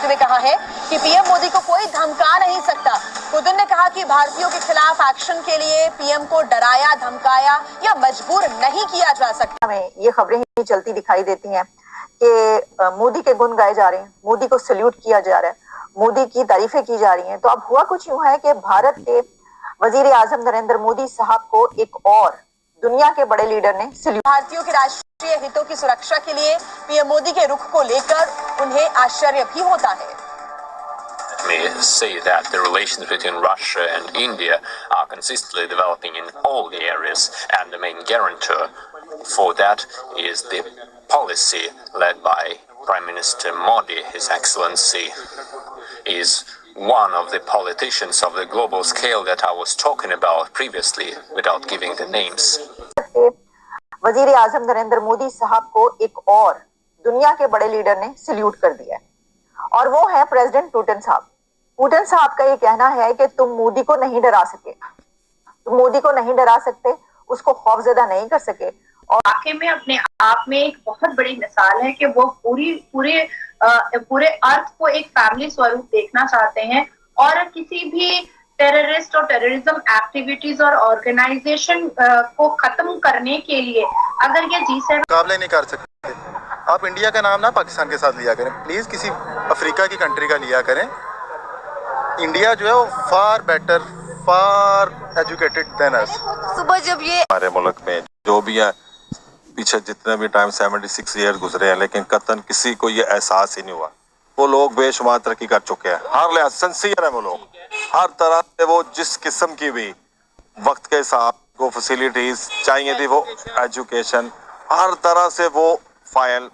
हुए कहा है कि पीएम मोदी को कोई धमका नहीं सकता। पुतिन ने कहा कि भारतीयों के खिलाफ एक्शन के लिए पीएम को डराया, धमकाया या मजबूर नहीं किया जा सकता। ये खबरें ही चलती दिखाई देती हैं कि मोदी के गुण गाए जा रहे हैं, मोदी को सल्यूट किया जा रहा है, मोदी की तारीफें की जा रही हैं। तो अब हुआ कुछ यूं है कि भारत के वजीर आजम नरेंद्र मोदी साहब को एक और दुनिया के बड़े लीडर ने सल्यूट। भारतीयों के राष्ट्रीय हितों की सुरक्षा के लिए पीएम मोदी के रुख को लेकर उन्हें आश्चर्य भी होता है। Let me say that the relations between Russia and India are consistently developing in all the areas, and the main guarantor for that is the policy led by Prime Minister Modi. His Excellency is one of the politicians of the global scale that I was talking about previously without giving the names. वजीर आजम नरेंद्र मोदी साहब को एक और दुनिया के बड़े leader ने salute कर दिया है और वो है प्रेसिडेंट पुतिन साहब। पुतिन साहब का ये कहना है कि तुम मोदी को नहीं डरा सके, तुम मोदी को नहीं डरा सकते, उसको खौफजदा नहीं कर सके। और वाकई में अपने आप में एक बहुत बड़ी मिसाल है कि वो पूरे अर्थ को एक फैमिली स्वरूप देखना चाहते हैं और किसी भी टेररिस्ट और टेररिज्म एक्टिविटीज और ऑर्गेनाइजेशन को खत्म करने के लिए अगर ये G7 मुकाबले नहीं कर सकते। आप इंडिया का नाम ना पाकिस्तान के साथ लिया करें, प्लीज किसी अफ्रीका की कंट्री का लिया करें। इंडिया जो है वो फार बेटर, फार एजुकेटेड देन अस। सुबह जब ये हमारे मुल्क में जो भी है पीछे जितने भी टाइम 76 ईयर गुजरे हैं, लेकिन कतन किसी को ये एहसास ही नहीं हुआ। वो लोग बेशुमार तरक्की कर चुके हैं, हर लिहाज सिंसियर है वो लोग, हर तरह से वो जिस किस्म की भी वक्त के हिसाब को फैसिलिटीज चाहिए थी, वो एजुकेशन, हर तरह से वो फाइल।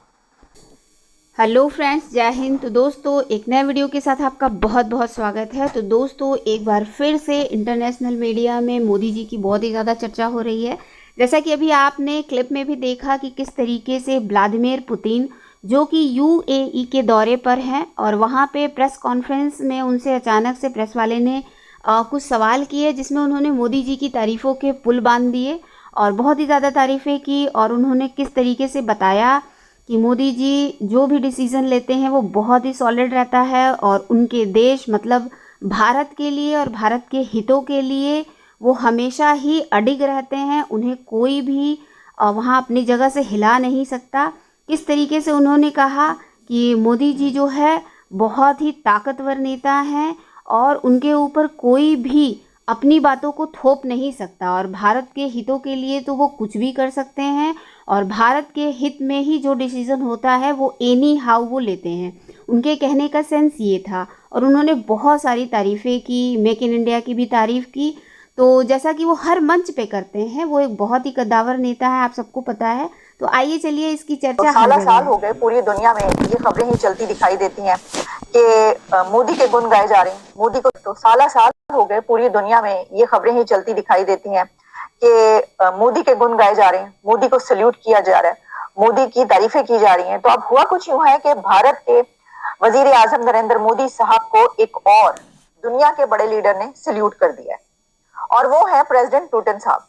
हेलो फ्रेंड्स, जय हिंद। तो दोस्तों एक नए वीडियो के साथ आपका बहुत बहुत स्वागत है। तो दोस्तों एक बार फिर से इंटरनेशनल मीडिया में मोदी जी की बहुत ही ज़्यादा चर्चा हो रही है। जैसा कि अभी आपने क्लिप में भी देखा कि किस तरीके से व्लादिमीर पुतिन जो कि UAE के दौरे पर हैं और वहाँ पे प्रेस कॉन्फ्रेंस में उनसे अचानक से प्रेस वाले ने कुछ सवाल किए जिसमें उन्होंने मोदी जी की तारीफ़ों के पुल बांध दिए और बहुत ही ज़्यादा तारीफ़ें की और उन्होंने किस तरीके से बताया कि मोदी जी जो भी डिसीज़न लेते हैं वो बहुत ही सॉलिड रहता है और उनके देश मतलब भारत के लिए और भारत के हितों के लिए वो हमेशा ही अडिग रहते हैं, उन्हें कोई भी वहाँ अपनी जगह से हिला नहीं सकता। किस तरीके से उन्होंने कहा कि मोदी जी जो है बहुत ही ताकतवर नेता हैं और उनके ऊपर कोई भी अपनी बातों को थोप नहीं सकता और भारत के हितों के लिए तो वो कुछ भी कर सकते हैं और भारत के हित में ही जो डिसीज़न होता है वो एनी हाउ वो लेते हैं। उनके कहने का सेंस ये था और उन्होंने बहुत सारी तारीफ़ें की, मेक इन इंडिया की भी तारीफ़ की। तो जैसा कि वो हर मंच पे करते हैं, वो एक बहुत ही कद्दावर नेता है, आप सबको पता है। तो आइए चलिए इसकी चर्चा। साल हो गए पूरी दुनिया में ये खबरें ही चलती दिखाई देती हैं कि मोदी के गुण गाए जा रहे हैं, मोदी को। तो साल हो गए पूरी दुनिया में ये खबरें ही चलती दिखाई देती हैं कि मोदी के गुण गाए जा रहे हैं, मोदी को सल्यूट किया जा रहा है, मोदी की तारीफें की जा रही हैं। तो अब हुआ कुछ यूं है कि भारत के वजीर आजम नरेंद्र मोदी साहब को एक और दुनिया के बड़े लीडर ने सल्यूट कर दिया है और वो है प्रेसिडेंट पुतिन साहब।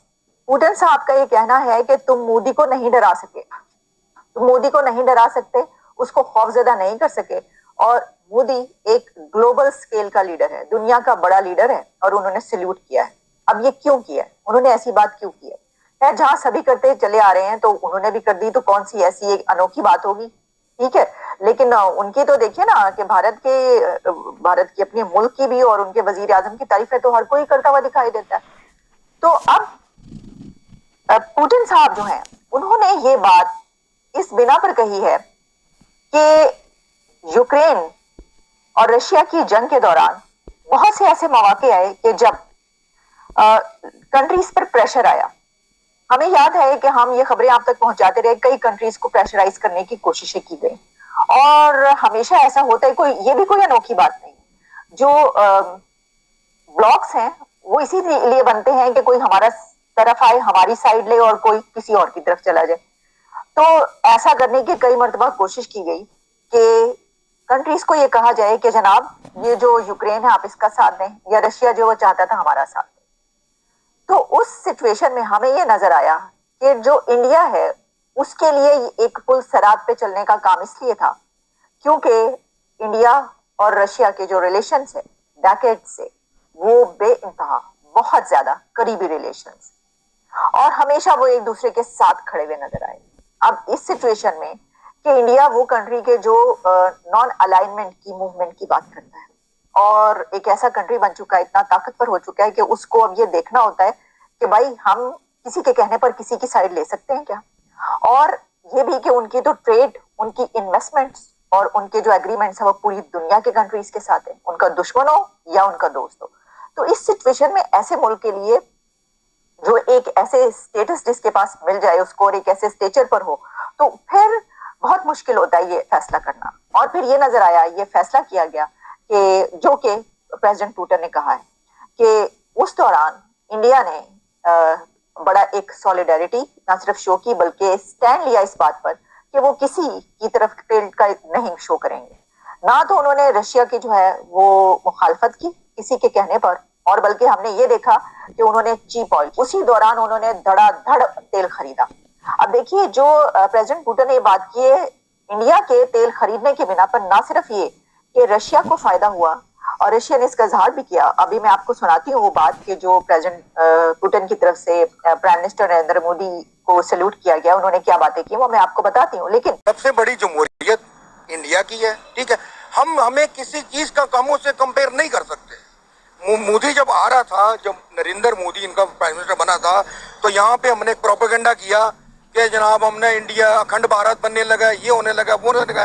पुतिन साहब का ये कहना है कि तुम मोदी को नहीं डरा सके, तुम मोदी को नहीं डरा सकते, उसको खौफजदा नहीं कर सके। और मोदी एक ग्लोबल स्केल का लीडर है, दुनिया का बड़ा लीडर है और उन्होंने सल्यूट किया है। अब ये क्यों किया है, उन्होंने ऐसी बात क्यों की है? जहां सभी करते चले आ रहे हैं तो उन्होंने भी कर दी, तो कौन सी ऐसी एक अनोखी बात होगी? ठीक है, लेकिन उनकी तो देखिए ना कि भारत की अपने मुल्क की भी और उनके वजीर आजम की तारीफें तो हर कोई करता हुआ दिखाई देता है। तो अब पुतिन साहब जो हैं उन्होंने ये बात इस बिना पर कही है कि यूक्रेन और रशिया की जंग के दौरान बहुत से ऐसे मौके आए कि जब कंट्रीज पर प्रेशर आया। हमें याद है कि हम ये खबरें आप तक पहुंचाते रहे, कई कंट्रीज को प्रेशराइज करने की कोशिशें की गई और हमेशा ऐसा होता है, ये भी कोई अनोखी बात नहीं। जो ब्लॉक्स हैं वो इसीलिए बनते हैं कि कोई हमारा तरफ आए, हमारी साइड ले और कोई किसी और की तरफ चला जाए। तो ऐसा करने की कई मर्तबा कोशिश की गई कि कंट्रीज को ये कहा जाए कि जनाब ये जो यूक्रेन है आप इसका साथ दें, या रशिया जो वो चाहता था हमारा साथ दें। तो उस सिचुएशन में हमें ये नजर आया कि जो इंडिया है उसके लिए एक पुल सरात पे चलने का काम इसलिए था क्योंकि इंडिया और रशिया के जो रिलेशंस है डेकेड से, वो बेइंतहा बहुत ज्यादा करीबी रिलेशंस, और हमेशा वो एक दूसरे के साथ खड़े हुए नजर आए। अब इस सिचुएशन में कि इंडिया वो कंट्री के जो नॉन अलाइनमेंट की मूवमेंट की बात करता है, और एक ऐसा कंट्री बन चुका है, इतना ताकतवर हो चुका है कि उसको अब ये देखना होता है कि भाई हम किसी के कहने पर किसी की साइड ले सकते हैं क्या, और ये भी कि उनकी तो ट्रेड, उनकी इन्वेस्टमेंट्स और उनके जो एग्रीमेंट्स है वो पूरी दुनिया के कंट्रीज के साथ है, उनका दुश्मन हो या उनका दोस्त हो। तो इस सिचुएशन में ऐसे मुल्क के लिए जो एक ऐसे स्टेटस जिसके पास मिल जाए उसको और एक ऐसे स्टेचर पर हो, तो फिर बहुत मुश्किल होता है ये फैसला करना। और फिर ये नजर आया, ये फैसला किया गया कि जो कि प्रेसिडेंट पुतिन ने कहा है कि उस दौरान इंडिया ने बड़ा एक सॉलिडारिटी ना सिर्फ शो की बल्कि स्टैंड लिया इस बात पर कि वो किसी की तरफ टिल्ट का नहीं शो करेंगे। ना तो उन्होंने रशिया की जो है वो मुखालफत की किसी के कहने पर, और बल्कि हमने ये देखा कि उन्होंने चीप ऑयल, उसी दौरान उन्होंने धड़ाधड़ तेल खरीदा। अब देखिए जो प्रेसिडेंट पुतिन ने बात की है, इंडिया के तेल खरीदने के बिना पर ना सिर्फ ये कि रशिया को फायदा हुआ और रशिया ने इसका इजहार भी किया। अभी मैं आपको सुनाती हूँ वो बात कि जो प्रेसिडेंट पुतिन की तरफ से प्राइम मिनिस्टर नरेंद्र मोदी को सैल्यूट किया गया, उन्होंने क्या बातें की वो मैं आपको बताती हूँ। लेकिन सबसे बड़ी जमहूरियत इंडिया की है, ठीक है, हमें किसी चीज का कामों से कंपेयर नहीं कर सकते। मोदी जब आ रहा था, जब नरेंद्र मोदी इनका प्राइम मिनिस्टर बना था, तो यहाँ पे हमने प्रोपेगेंडा किया कि जनाब हमने इंडिया अखंड भारत बनने लगा, ये होने लगा, वो होने लगा,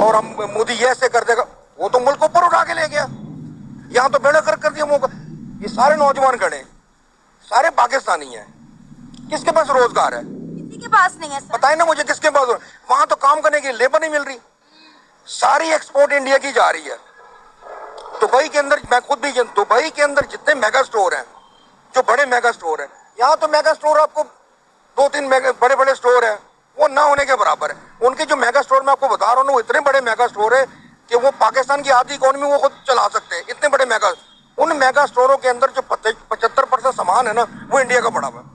और हम मोदी ये ऐसे कर देगा। वो तो मुल्क ऊपर उठा के ले गया, यहाँ तो बेड़ा कर दिया मौका। ये सारे नौजवान खड़े, सारे पाकिस्तानी हैं, किसके पास रोजगार है? किसी के पास नहीं है सर। बताए ना मुझे किसके पास, वहां तो काम करने की लेबर नहीं मिल रही, सारी एक्सपोर्ट इंडिया की जा रही है। दुबई के अंदर, मैं खुद भी, दुबई के अंदर जितने मेगा स्टोर हैं, जो बड़े मेगा स्टोर हैं, यहाँ तो मेगा स्टोर आपको 2-3 बड़े बड़े स्टोर हैं, वो ना होने के बराबर है। उनके जो मेगा स्टोर मैं आपको बता रहा हूँ, वो इतने बड़े मेगा स्टोर है कि वो पाकिस्तान की आधी इकोनॉमी वो खुद चला सकते हैं, इतने बड़े मेगा। उन मेगा स्टोरों के अंदर जो 75% सामान है ना, वो इंडिया का पड़ा हुआ है।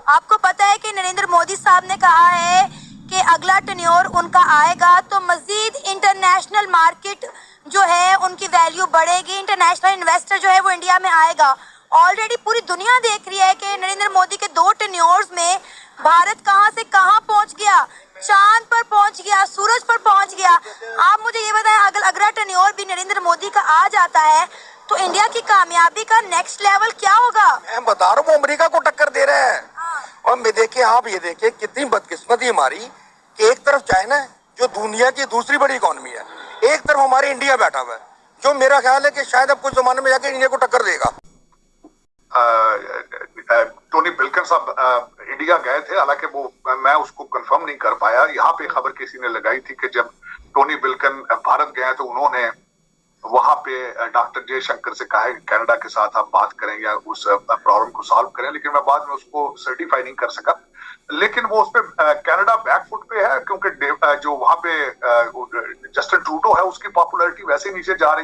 आपको पता है कि नरेंद्र मोदी साहब ने कहा है कि अगला टेन्योर उनका आएगा तो मजीद इंटरनेशनल मार्केट जो है उनकी वैल्यू बढ़ेगी, इंटरनेशनल इन्वेस्टर जो है वो इंडिया में आएगा। ऑलरेडी पूरी दुनिया देख रही है कि नरेंद्र मोदी के 2 टेन्योर्स में भारत कहां से कहां पहुंच गया, चांद पर पहुंच गया, सूरज पर पहुंच गया। आप मुझे ये बताएं, अगर अगला टेन्योर भी नरेंद्र मोदी का आ जाता है तो इंडिया की कामयाबी का नेक्स्ट लेवल क्या होगा? मैं बता रहा हूँ, अमेरिका को टक्कर दे रहे हैं। और मैं देखिए, आप ये देखिए कितनी बदकिस्मती हमारी कि एक तरफ चाइना है जो दुनिया की दूसरी बड़ी इकोनॉमी है, एक तरफ हमारे इंडिया बैठा हुआ है, जो मेरा ख्याल है कि शायद अब कुछ जमाने में जाके इंडिया को टक्कर देगा। टोनी बिल्किन साहब इंडिया गए थे, हालांकि वो मैं उसको कंफर्म नहीं कर पाया। यहाँ पे खबर किसी ने लगाई थी कि जब टोनी बिल्किन भारत गए तो उन्होंने वहां पे डॉक्टर जयशंकर से कहा है कि कनाडा के साथ आप बात करें या उस प्रॉब्लम को सॉल्व करें, लेकिन मैं बाद में उसको सर्टिफाई नहीं कर सका। लेकिन वो उस पे कनाडा बैकफुट पे है, क्योंकि जो वहां पे जस्टिन ट्रूडो है उसकी पॉपुलैरिटी वैसे नीचे जा रही